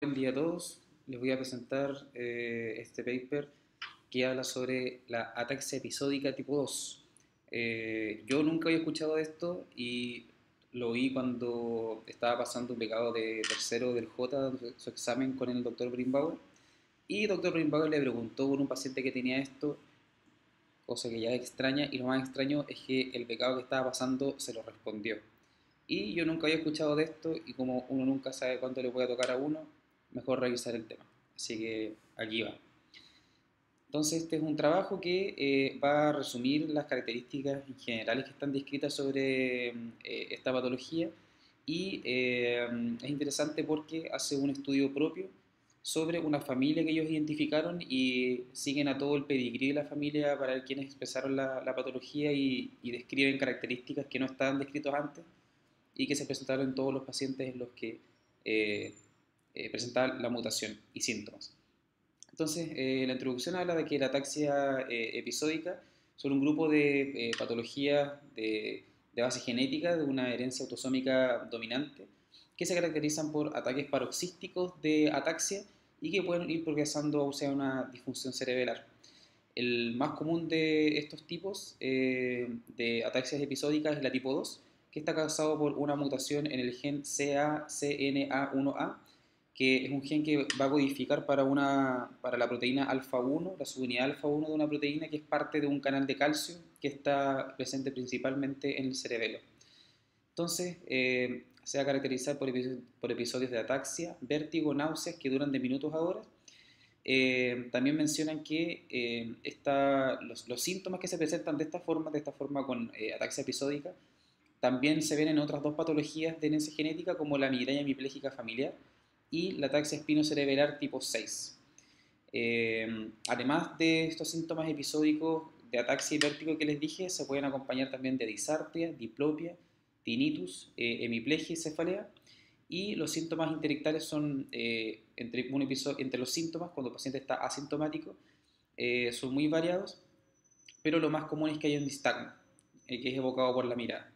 Buen día a todos. Les voy a presentar este paper que habla sobre la ataxia episódica tipo 2. Yo nunca había escuchado de esto y lo vi cuando estaba pasando un becado de tercero del J, su examen con el doctor Brimbauer. Y el doctor Brimbauer le preguntó por un paciente que tenía esto, cosa que ya es extraña, y lo más extraño es que el becado que estaba pasando se lo respondió. Y yo nunca había escuchado de esto y como uno nunca sabe cuándo le puede tocar a uno, mejor revisar el tema. Así que aquí va. Entonces este es un trabajo que va a resumir las características generales que están descritas sobre esta patología y es interesante porque hace un estudio propio sobre una familia que ellos identificaron y siguen a todo el pedigrí de la familia para ver quiénes expresaron la patología y describen características que no estaban descritas antes y que se presentaron en todos los pacientes en los que eh, presentaban la mutación y síntomas. Entonces, la introducción habla de que la ataxia episódica son un grupo de patologías de base genética, de una herencia autosómica dominante, que se caracterizan por ataques paroxísticos de ataxia y que pueden ir progresando hacia una disfunción cerebral. El más común de estos tipos de ataxias episódicas es la tipo 2, que está causado por una mutación en el gen CACNA1A, que es un gen que va a codificar para la proteína alfa-1, la subunidad alfa-1 de una proteína que es parte de un canal de calcio que está presente principalmente en el cerebelo. Entonces, se va a caracterizar por episodios de ataxia, vértigo, náuseas que duran de minutos a horas. También mencionan que los síntomas que se presentan de esta forma con ataxia episódica, también se ven en otras dos patologías de herencia genética como la migraña hemipléjica familiar y la ataxia espinocerebellar tipo 6. Además de estos síntomas episódicos de ataxia y vértigo que les dije, se pueden acompañar también de disartria, diplopia, tinnitus, hemiplegia y cefalea. Y los síntomas intelectuales son, entre los síntomas, cuando el paciente está asintomático, son muy variados, pero lo más común es que haya un nistagmo, que es evocado por la mirada.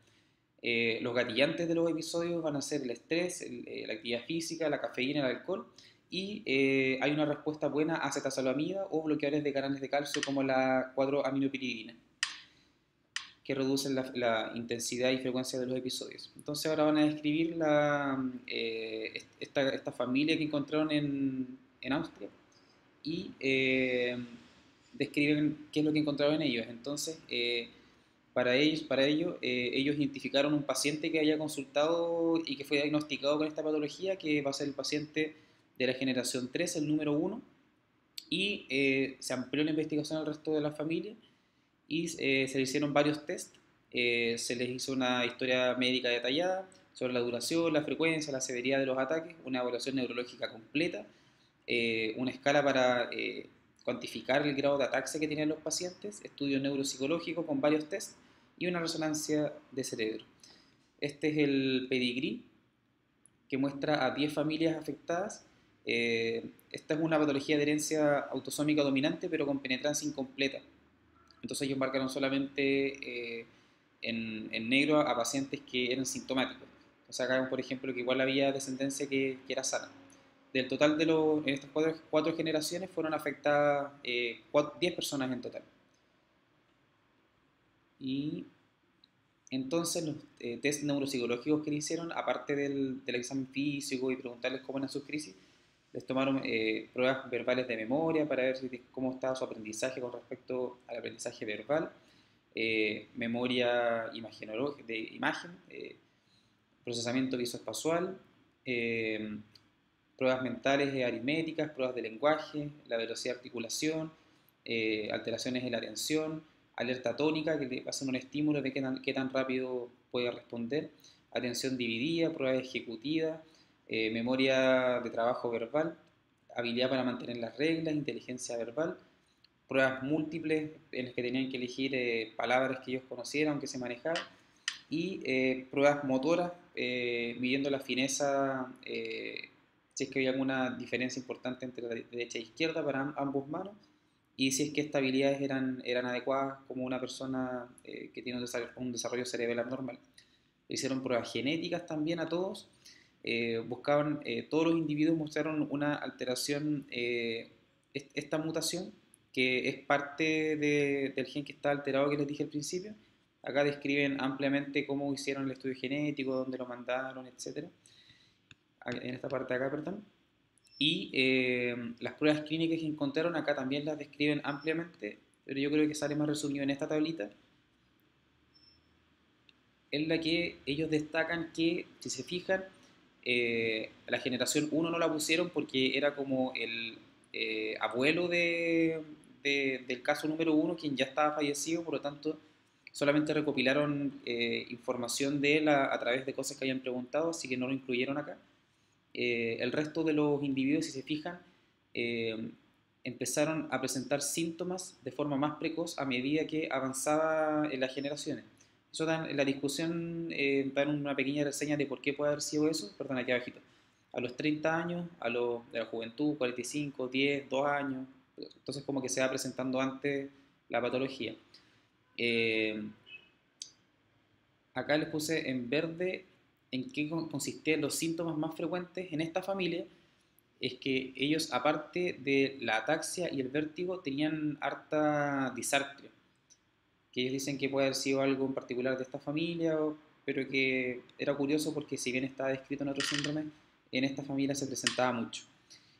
Los gatillantes de los episodios van a ser el estrés, la actividad física, la cafeína, el alcohol, y hay una respuesta buena a acetazolamida o bloqueadores de canales de calcio como la 4-aminopiridina, que reducen la intensidad y frecuencia de los episodios. Entonces ahora van a describir esta familia que encontraron en Austria y describen qué es lo que encontraron en ellos. Entonces, para ello, ellos identificaron un paciente que había consultado y que fue diagnosticado con esta patología, que va a ser el paciente de la generación 3, el número 1, y se amplió la investigación al resto de la familia y se le hicieron varios test, se les hizo una historia médica detallada sobre la duración, la frecuencia, la severidad de los ataques, una evaluación neurológica completa, una escala para cuantificar el grado de ataxia que tenían los pacientes, estudio neuropsicológico con varios tests y una resonancia de cerebro. Este es el pedigrí que muestra a 10 familias afectadas. Esta es una patología de herencia autosómica dominante pero con penetrancia incompleta. Entonces ellos marcaron solamente en negro a pacientes que eran sintomáticos. Entonces acá vemos, por ejemplo, que igual había descendencia que era sana. Del total en estas cuatro generaciones fueron afectadas 10 personas en total. Y entonces los test neuropsicológicos que le hicieron, aparte del examen físico y preguntarles cómo eran sus crisis, les tomaron pruebas verbales de memoria para ver cómo estaba su aprendizaje con respecto al aprendizaje verbal, memoria de imagen, procesamiento visoespacial, eh, pruebas mentales aritméticas, pruebas de lenguaje, la velocidad de articulación, alteraciones en la atención, alerta tónica, que le hacen un estímulo de qué tan rápido puede responder, atención dividida, prueba ejecutiva, memoria de trabajo verbal, habilidad para mantener las reglas, inteligencia verbal, pruebas múltiples en las que tenían que elegir palabras que ellos conocieran, que se manejaban, y pruebas motoras, midiendo la fineza, si es que había alguna diferencia importante entre la derecha e izquierda para ambos manos, y si es que estas habilidades eran adecuadas como una persona que tiene un desarrollo cerebral normal. Le hicieron pruebas genéticas también a todos, buscaban, todos los individuos mostraron una alteración, esta mutación, que es parte del gen que está alterado que les dije al principio. Acá describen ampliamente cómo hicieron el estudio genético, dónde lo mandaron, etcétera. En esta parte de acá, perdón. Y las pruebas clínicas que encontraron acá también las describen ampliamente, pero yo creo que sale más resumido en esta tablita, en la que ellos destacan que, si se fijan, la generación uno no la pusieron porque era como el abuelo del caso número uno, quien ya estaba fallecido, por lo tanto solamente recopilaron información de él a través de cosas que habían preguntado, así que no lo incluyeron acá. El resto de los individuos, si se fijan, eh, empezaron a presentar síntomas de forma más precoz a medida que avanzaba en las generaciones. Eso dan, en la discusión dan una pequeña reseña de por qué puede haber sido eso, perdón, aquí abajito. A los 30 años, de la juventud, 45, 10, 2 años, entonces como que se va presentando antes la patología. Eh, Acá les puse en verde en qué consistían los síntomas más frecuentes en esta familia. Es que ellos, aparte de la ataxia y el vértigo, tenían harta disartria, que ellos dicen que puede haber sido algo en particular de esta familia, pero que era curioso porque si bien está descrito en otros síndromes, en esta familia se presentaba mucho.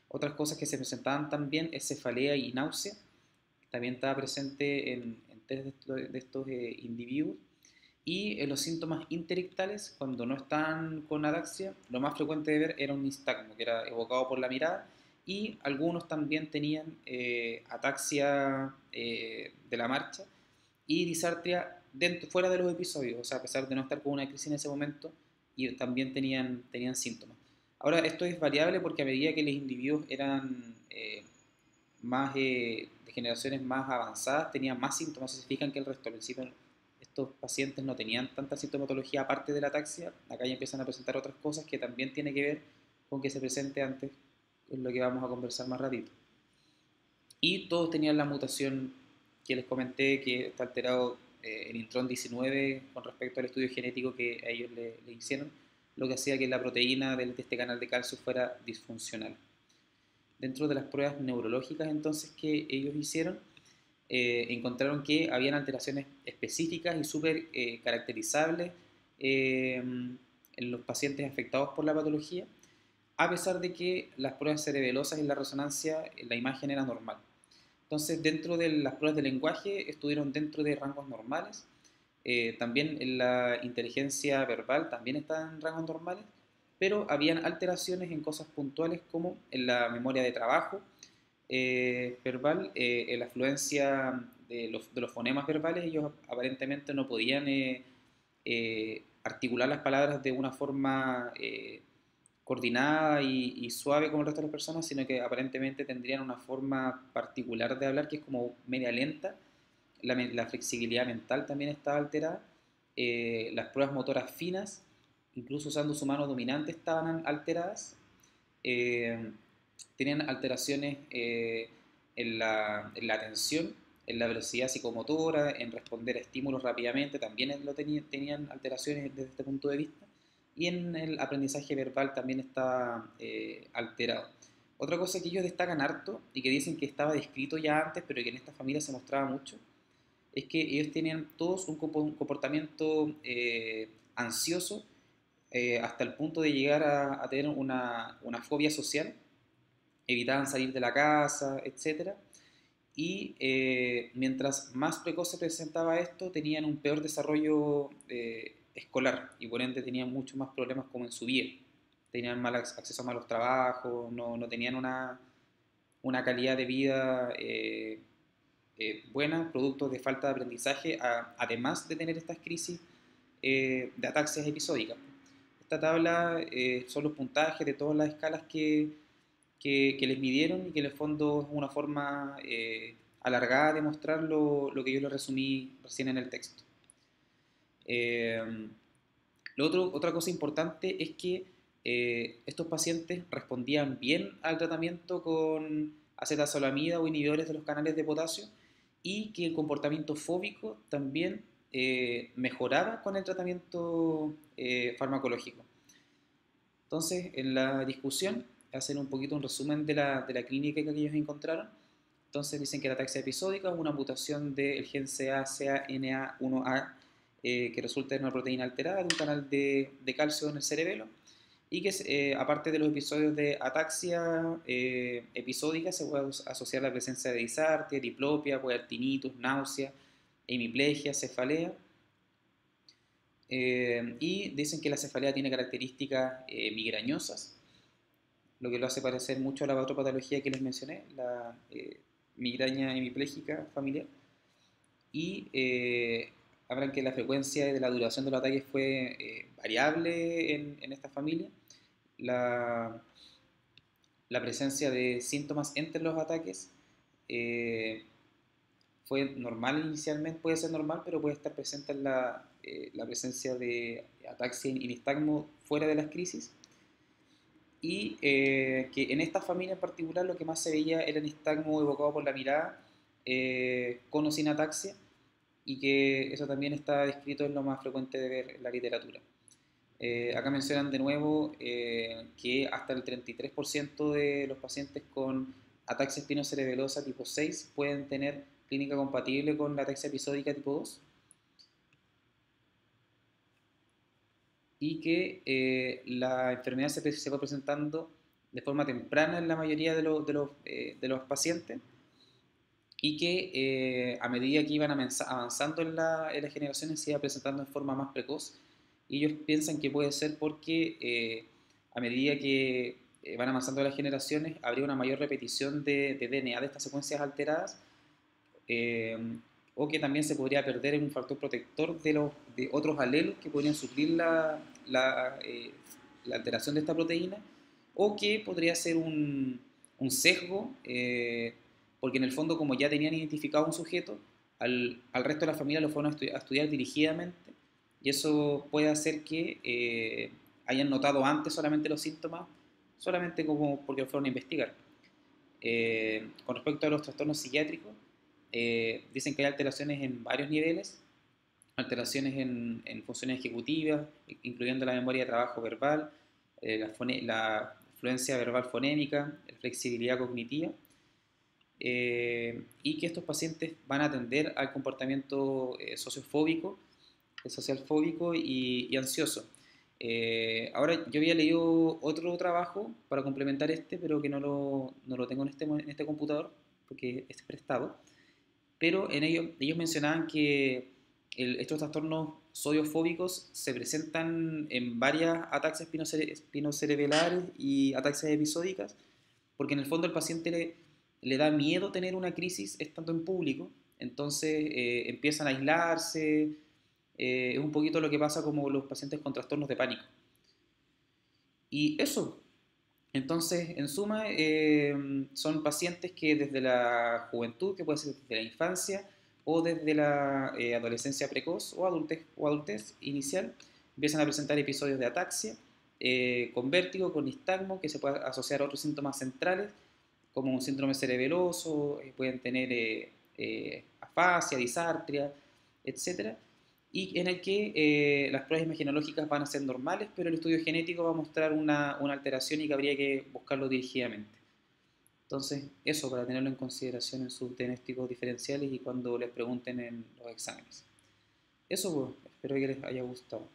Otras cosas que se presentaban también es cefalea y náusea, que también estaba presente en tres de estos individuos. Y los síntomas interictales, cuando no están con ataxia, lo más frecuente de ver era un nistagmo, que era evocado por la mirada, y algunos también tenían ataxia de la marcha y disartria fuera de los episodios, o sea, a pesar de no estar con una crisis en ese momento, y también tenían síntomas. Ahora, esto es variable porque a medida que los individuos eran más de generaciones más avanzadas, tenían más síntomas, se fijan que el resto. Al principio estos pacientes no tenían tanta sintomatología aparte de la ataxia, acá ya empiezan a presentar otras cosas que también tiene que ver con que se presente antes, es lo que vamos a conversar más ratito. Y todos tenían la mutación que les comenté, que está alterado el intrón 19 con respecto al estudio genético que a ellos le hicieron, lo que hacía que la proteína de este canal de calcio fuera disfuncional. Dentro de las pruebas neurológicas entonces que ellos hicieron, encontraron que habían alteraciones específicas y súper caracterizables en los pacientes afectados por la patología, a pesar de que las pruebas cerebelosas y la resonancia, la imagen era normal. Entonces, dentro de las pruebas de lenguaje estuvieron dentro de rangos normales. También en la inteligencia verbal también estaban en rangos normales, pero habían alteraciones en cosas puntuales como en la memoria de trabajo verbal, en la afluencia de los fonemas verbales. Ellos aparentemente no podían articular las palabras de una forma coordinada y suave como el resto de las personas, sino que aparentemente tendrían una forma particular de hablar que es como media lenta. La flexibilidad mental también estaba alterada. Las pruebas motoras finas, incluso usando su mano dominante, estaban alteradas. Eh, Tenían alteraciones en la atención, en la velocidad psicomotora, en responder a estímulos rápidamente, también tenían alteraciones desde este punto de vista. Y en el aprendizaje verbal también está alterado. Otra cosa que ellos destacan harto y que dicen que estaba descrito ya antes, pero que en esta familia se mostraba mucho, es que ellos tenían todos un comportamiento ansioso hasta el punto de llegar a tener una fobia social, evitaban salir de la casa, etcétera. Y mientras más precoz se presentaba esto, tenían un peor desarrollo escolar y por ende tenían muchos más problemas como en su vida. Tenían mal acceso a malos trabajos, no tenían una calidad de vida buena, producto de falta de aprendizaje, además de tener estas crisis de ataxias episódicas. Esta tabla son los puntajes de todas las escalas que les midieron y que en el fondo es una forma alargada de mostrar lo que yo les resumí recién en el texto. Eh, Otra cosa importante es que estos pacientes respondían bien al tratamiento con acetazolamida o inhibidores de los canales de potasio y que el comportamiento fóbico también mejoraba con el tratamiento farmacológico. Entonces, en la discusión, hacen un poquito un resumen de la clínica que ellos encontraron. Entonces, dicen que la ataxia episódica es una mutación del gen CACNA1A que resulta en una proteína alterada de un canal de calcio en el cerebelo y que aparte de los episodios de ataxia episódica se puede asociar la presencia de disartria, diplopia, puede haber tinnitus, náusea, hemiplegia, cefalea. Y dicen que la cefalea tiene características migrañosas, lo que lo hace parecer mucho a la patología que les mencioné, la migraña hemipléjica familiar. Y hablan que la frecuencia de la duración de los ataques fue variable en esta familia. La, la presencia de síntomas entre los ataques eh, fue normal inicialmente, puede ser normal, pero puede estar presente en la presencia de ataxia y nistagmo fuera de las crisis. Y que en esta familia en particular lo que más se veía era el nistagmo evocado por la mirada, con o sin ataxia, y que eso también está descrito, en lo más frecuente de ver en la literatura. Acá mencionan de nuevo que hasta el 33% de los pacientes con ataxia espinocerebelosa tipo 6 pueden tener clínica compatible con la ataxia episódica tipo 2 y que la enfermedad se va presentando de forma temprana en la mayoría de los pacientes y que a medida que iban avanzando en las generaciones se iba presentando en forma más precoz y ellos piensan que puede ser porque a medida que van avanzando las generaciones habría una mayor repetición de DNA de estas secuencias alteradas eh, o que también se podría perder en un factor protector de otros alelos que podrían suplir la alteración de esta proteína, o que podría ser un sesgo, porque en el fondo como ya tenían identificado un sujeto, al resto de la familia lo fueron a estudiar dirigidamente, y eso puede hacer que hayan notado antes solamente los síntomas, solamente como porque lo fueron a investigar. Con respecto a los trastornos psiquiátricos, dicen que hay alteraciones en varios niveles, alteraciones en funciones ejecutivas, incluyendo la memoria de trabajo verbal, la fluencia verbal fonémica, la flexibilidad cognitiva, y que estos pacientes van a tender al comportamiento sociofóbico, social fóbico y ansioso. Ahora, yo había leído otro trabajo para complementar este, pero que no lo tengo en este computador porque es prestado, pero en ellos mencionaban que estos trastornos sodiofóbicos se presentan en varias ataxias espinocerebelares y ataxias episódicas, porque en el fondo el paciente le da miedo tener una crisis estando en público, entonces empiezan a aislarse, es un poquito lo que pasa como los pacientes con trastornos de pánico. Y eso, entonces, en suma, son pacientes que desde la juventud, que puede ser desde la infancia o desde la adolescencia precoz o adultez inicial, empiezan a presentar episodios de ataxia, con vértigo, con nistagmo, que se puede asociar a otros síntomas centrales, como un síndrome cerebeloso, pueden tener afasia, disartria, etcétera, y en el que las pruebas imagenológicas van a ser normales, pero el estudio genético va a mostrar una alteración y que habría que buscarlo dirigidamente. Entonces, eso para tenerlo en consideración en sus diagnósticos diferenciales y cuando les pregunten en los exámenes. Eso, pues, espero que les haya gustado.